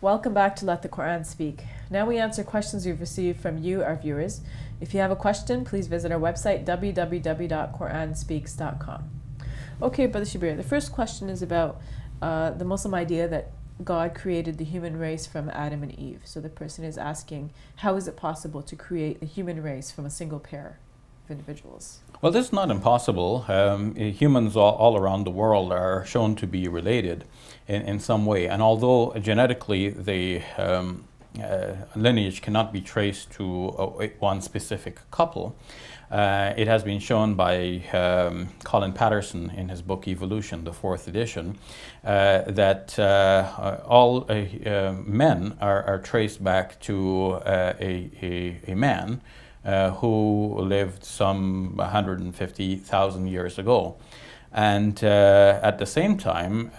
Welcome back to Let the Quran Speak. Now we answer questions we've received from you, our viewers. If you have a question, please visit our website, www.quranspeaks.com. Okay, Brother Shabir, the first question is about the Muslim idea that God created the human race from Adam and Eve. So the person is asking, how is it possible to create the human race from a single pair of individuals? Well, this is not impossible. Humans all around the world are shown to be related in some way. And although genetically the lineage cannot be traced to one specific couple, it has been shown by Colin Patterson in his book Evolution, the 4th edition, that all men are traced back to a man who lived some 150,000 years ago. And at the same time,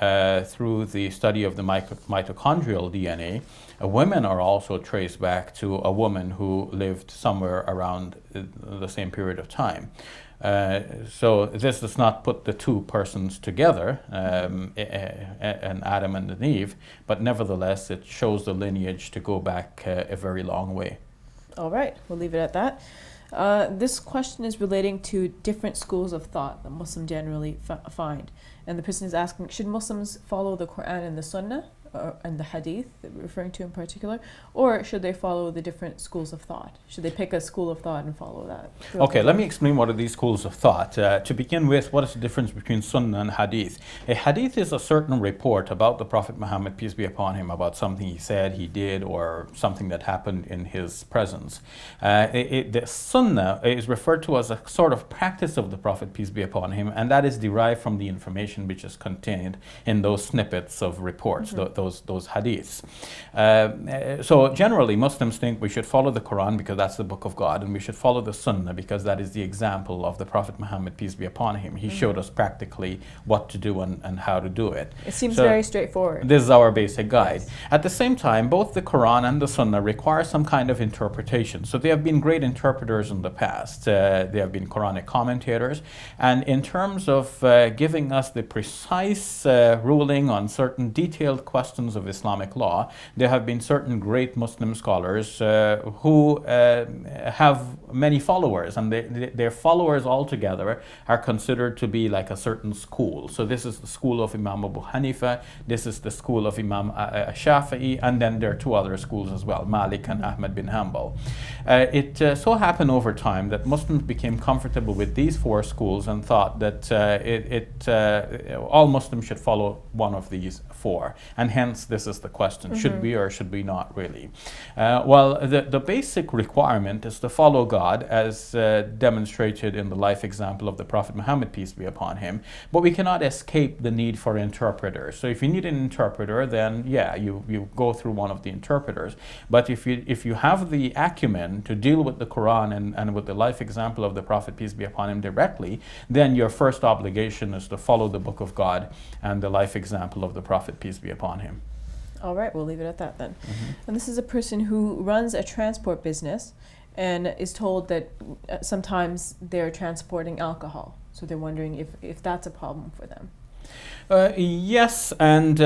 through the study of the mitochondrial DNA, women are also traced back to a woman who lived somewhere around the same period of time. So this does not put the two persons together, an Adam and an Eve, but nevertheless it shows the lineage to go back a very long way. All right, we'll leave it at that. This question is relating to different schools of thought that Muslims generally find. And the person is asking, should Muslims follow the Quran and the Sunnah and the Hadith that we're referring to in particular, or should they follow the different schools of thought? Should they pick a school of thought and follow that? Okay, let me explain what are these schools of thought. To begin with, what is the difference between Sunnah and Hadith? A Hadith is a certain report about the Prophet Muhammad, peace be upon him, about something he said, he did, or something that happened in his presence. The Sunnah is referred to as a sort of practice of the Prophet, peace be upon him, and that is derived from the information which is contained in those snippets of reports, those hadiths. So generally Muslims think we should follow the Quran because that's the book of God, and we should follow the Sunnah because that is the example of the Prophet Muhammad, peace be upon him. He showed us practically what to do and how to do it. It seems very straightforward. This is our basic guide. Yes. At the same time, both the Quran and the Sunnah require some kind of interpretation. So they have been great interpreters in the past. They have been Quranic commentators. And in terms of giving us the precise ruling on certain detailed questions of Islamic law, there have been certain great Muslim scholars who have many followers, and their followers altogether are considered to be like a certain school. So this is the school of Imam Abu Hanifa, this is the school of Imam Shafi'i, and then there are two other schools as well, Malik and Ahmad bin Hanbal. It so happened over time that Muslims became comfortable with these four schools and thought that all Muslims should follow one of these four. And hence this is the question, should we or should we not really? Well, the basic requirement is to follow God as demonstrated in the life example of the Prophet Muhammad, peace be upon him, but we cannot escape the need for interpreters. So if you need an interpreter, then yeah, you go through one of the interpreters. But if you have the acumen to deal with the Quran and with the life example of the Prophet, peace be upon him, directly, then your first obligation is to follow the book of God and the life example of the Prophet, peace be upon him. All right, we'll leave it at that then. And this is a person who runs a transport business and is told that sometimes they're transporting alcohol. So they're wondering if that's a problem for them. Yes and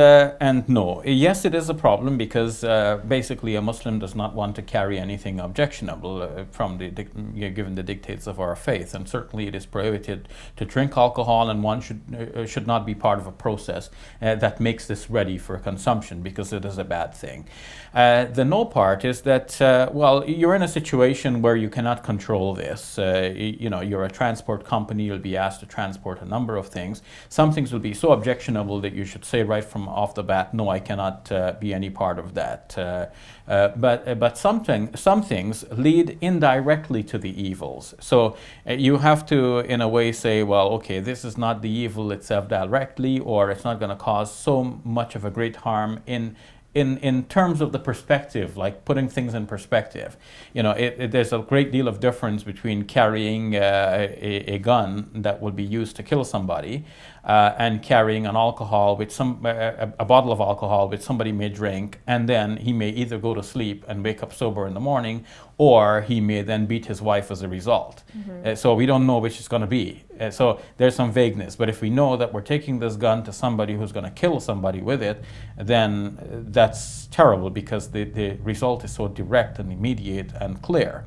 no. Yes, it is a problem because basically a Muslim does not want to carry anything objectionable from given the dictates of our faith, and certainly it is prohibited to drink alcohol, and one should not be part of a process that makes this ready for consumption, because it is a bad thing. The no part is that well, you're in a situation where you cannot control this. You're a transport company, you'll be asked to transport a number of things. Some things will be so objectionable that you should say right from off the bat, no, I cannot be any part of that. But some things lead indirectly to the evils. So you have to, in a way, say, well, okay, this is not the evil itself directly, or it's not going to cause so much of a great harm in terms of the perspective, like putting things in perspective. There's a great deal of difference between carrying a gun that will be used to kill somebody and carrying an alcohol with a bottle of alcohol which somebody may drink, and then he may either go to sleep and wake up sober in the morning, or he may then beat his wife as a result. So we don't know which it's going to be. So there's some vagueness. But if we know that we're taking this gun to somebody who's going to kill somebody with it, then that's terrible because the result is so direct and immediate and clear.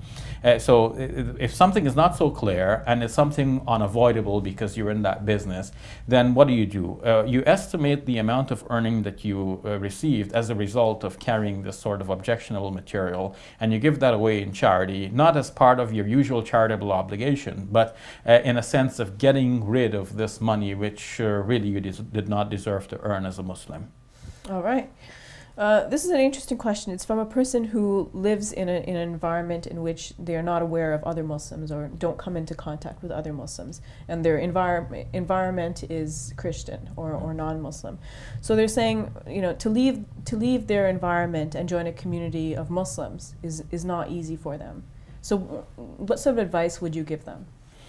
So if something is not so clear and it's something unavoidable because you're in that business, then what do? You estimate the amount of earning that you received as a result of carrying this sort of objectionable material, and you give that away in charity, not as part of your usual charitable obligation, but in a sense of getting rid of this money which really you did not deserve to earn as a Muslim. All right. This is an interesting question. It's from a person who lives in an environment in which they are not aware of other Muslims or don't come into contact with other Muslims, and their environment is Christian or non-Muslim. So they're saying, to leave their environment and join a community of Muslims is not easy for them. So what sort of advice would you give them?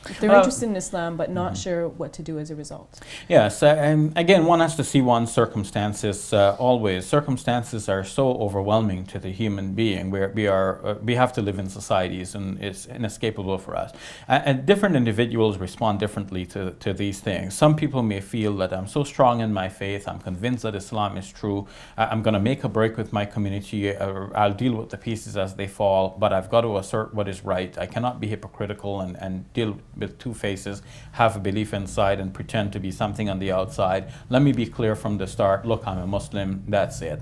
If they're interested in Islam but not sure what to do as a result. Yes, again, one has to see one's circumstances always. Circumstances are so overwhelming to the human being. We have to live in societies, and it's inescapable for us. And different individuals respond differently to these things. Some people may feel that I'm so strong in my faith, I'm convinced that Islam is true, I'm going to make a break with my community, I'll deal with the pieces as they fall, but I've got to assert what is right. I cannot be hypocritical and deal with two faces, have a belief inside and pretend to be something on the outside. Let me be clear from the start, look, I'm a Muslim, that's it.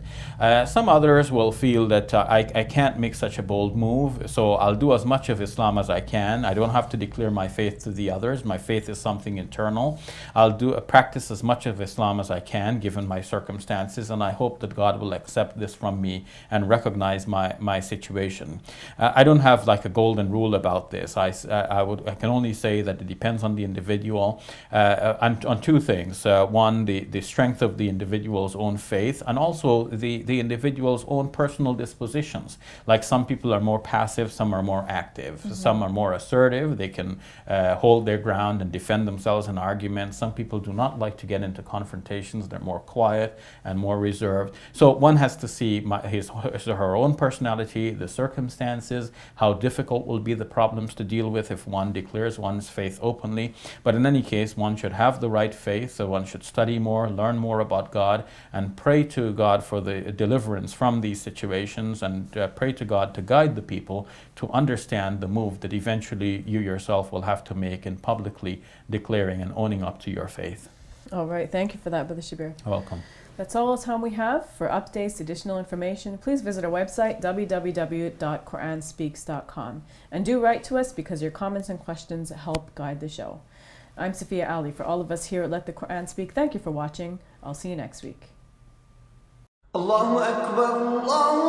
Some others will feel that I can't make such a bold move, so I'll do as much of Islam as I can. I don't have to declare my faith to the others. My faith is something internal. I'll practice as much of Islam as I can, given my circumstances, and I hope that God will accept this from me and recognize my situation. I don't have like a golden rule about this. I can only say that it depends on the individual on two things. One, the strength of the individual's own faith, and also the individual's own personal dispositions. Like some people are more passive, some are more active. Some are more assertive, they can hold their ground and defend themselves in arguments. Some people do not like to get into confrontations, they're more quiet and more reserved. So one has to see his or her own personality, the circumstances, how difficult will be the problems to deal with if one declares one's faith openly. But in any case, one should have the right faith, so one should study more, learn more about God, and pray to God for the deliverance from these situations, and pray to God to guide the people to understand the move that eventually you yourself will have to make in publicly declaring and owning up to your faith. All right, thank you for that, Brother Shabir. You're welcome. That's all the time we have. For updates, additional information, please visit our website, www.quranspeaks.com. And do write to us because your comments and questions help guide the show. I'm Sophia Ali. For all of us here at Let the Quran Speak, thank you for watching. I'll see you next week. Allahu Akbar, Allahu